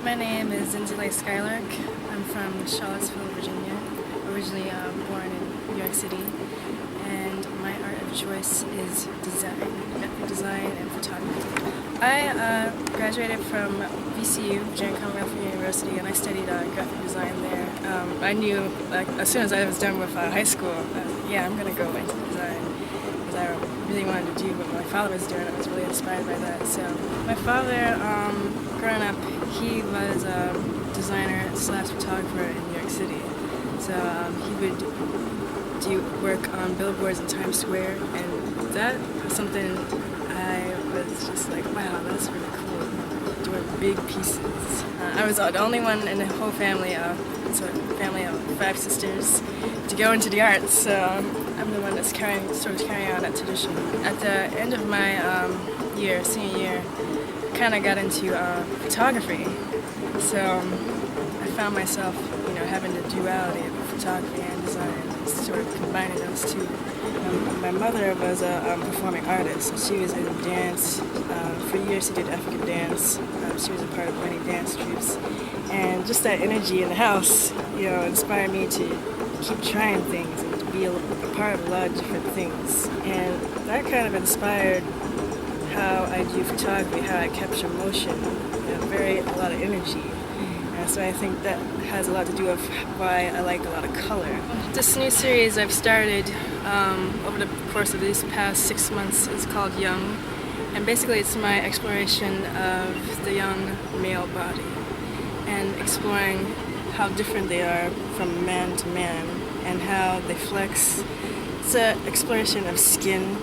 My name is Zenzile Lark. I'm from Charlottesville, Virginia, originally born in New York City, and my art of choice is design, graphic design and photography. I graduated from VCU, Virginia Commonwealth University, and I studied graphic design there. I knew, like, as soon as I was done with high school, yeah, I'm going to go into design, because I really wanted to do what my father was doing. I was really inspired by that. So my father, growing up, he was a designer slash photographer in New York City. So he would do work on billboards in Times Square, and that was something I was just like, wow, that's really cool, doing big pieces. I was the only one in the whole family, it's a family of 5 sisters, to go into the arts, so I'm the one that's carrying on that tradition. At the end of my senior year, I kind of got into photography, so I found myself, having the duality of photography and design, sort of combining those two. My mother was a performing artist. She was in dance. For years she did African dance. She was a part of many dance troupes. And just that energy in the house, inspired me to keep trying things and to be a part of a lot of different things. And that kind of inspired how I do photography, how I capture motion, a lot of energy. So I think that has a lot to do with why I like a lot of color. This new series I've started over the course of these past 6 months is called Young, and basically it's my exploration of the young male body and exploring how different they are from man to man and how they flex. It's an exploration of skin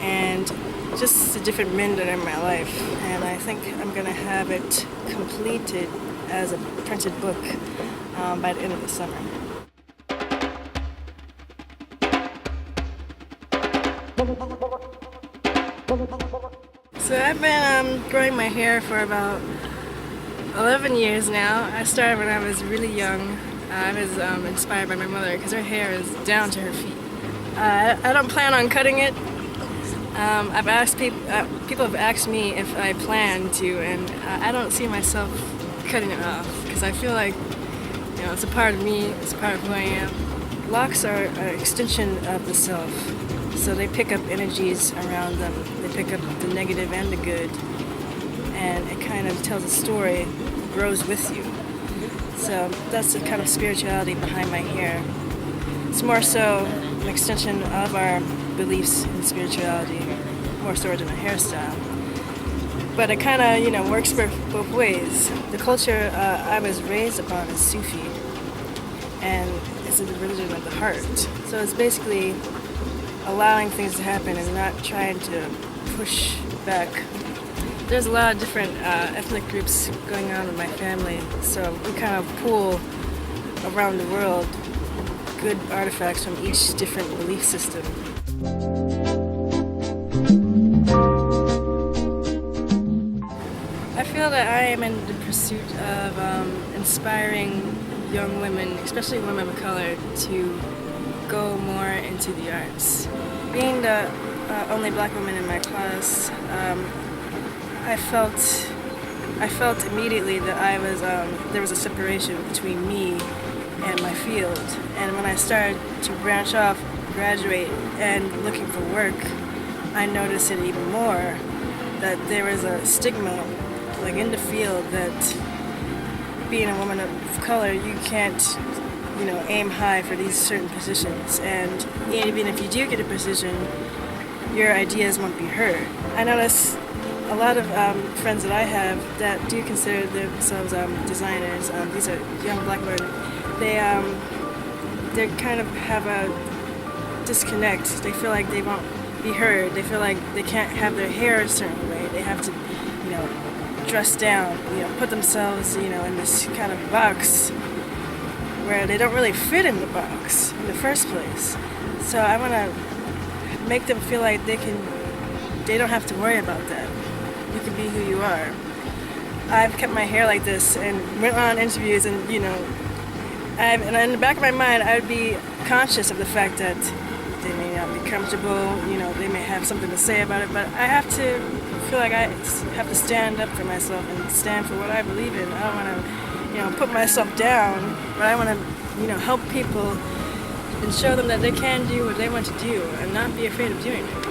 and just the different men that are in my life, and I think I'm going to have it completed as a printed book by the end of the summer. So I've been growing my hair for about 11 years now. I started when I was really young. I was inspired by my mother because her hair is down to her feet. I don't plan on cutting it. I've asked people have asked me if I plan to, and I don't see myself cutting it off because I feel like it's a part of me, it's a part of who I am. Locks are an extension of the self, so they pick up energies around them. They pick up the negative and the good, and it kind of tells a story, grows with you. So that's the kind of spirituality behind my hair. It's more so an extension of our beliefs in spirituality, more so than a hairstyle. But it kind of, works both ways. The culture I was raised upon is Sufi, and it's the religion of the heart. So it's basically allowing things to happen and not trying to push back. There's a lot of different ethnic groups going on in my family, so we kind of pull around the world good artifacts from each different belief system. I feel that I am in the pursuit of inspiring young women, especially women of color, to go more into the arts. Being the only black woman in my class, I felt immediately that there was a separation between me and my field. And when I started to branch off, graduate, and looking for work, I noticed it even more, that there was a stigma in the field that being a woman of color, you can't, aim high for these certain positions. And even if you do get a position, your ideas won't be heard. I notice a lot of friends that I have that do consider themselves designers. These are young black women. They kind of have a disconnect. They feel like they won't be heard. They feel like they can't have their hair a certain way. They have to, dress down, put themselves, in this kind of box where they don't really fit in the box in the first place. So I want to make them feel like they don't have to worry about that. You can be who you are. I've kept my hair like this and went on interviews and, and in the back of my mind, I would be conscious of the fact that they may not be comfortable, they may have something to say about it, but I have to feel like I have to stand up for myself and stand for what I believe in. I don't want to, put myself down, but I want to, help people and show them that they can do what they want to do and not be afraid of doing it.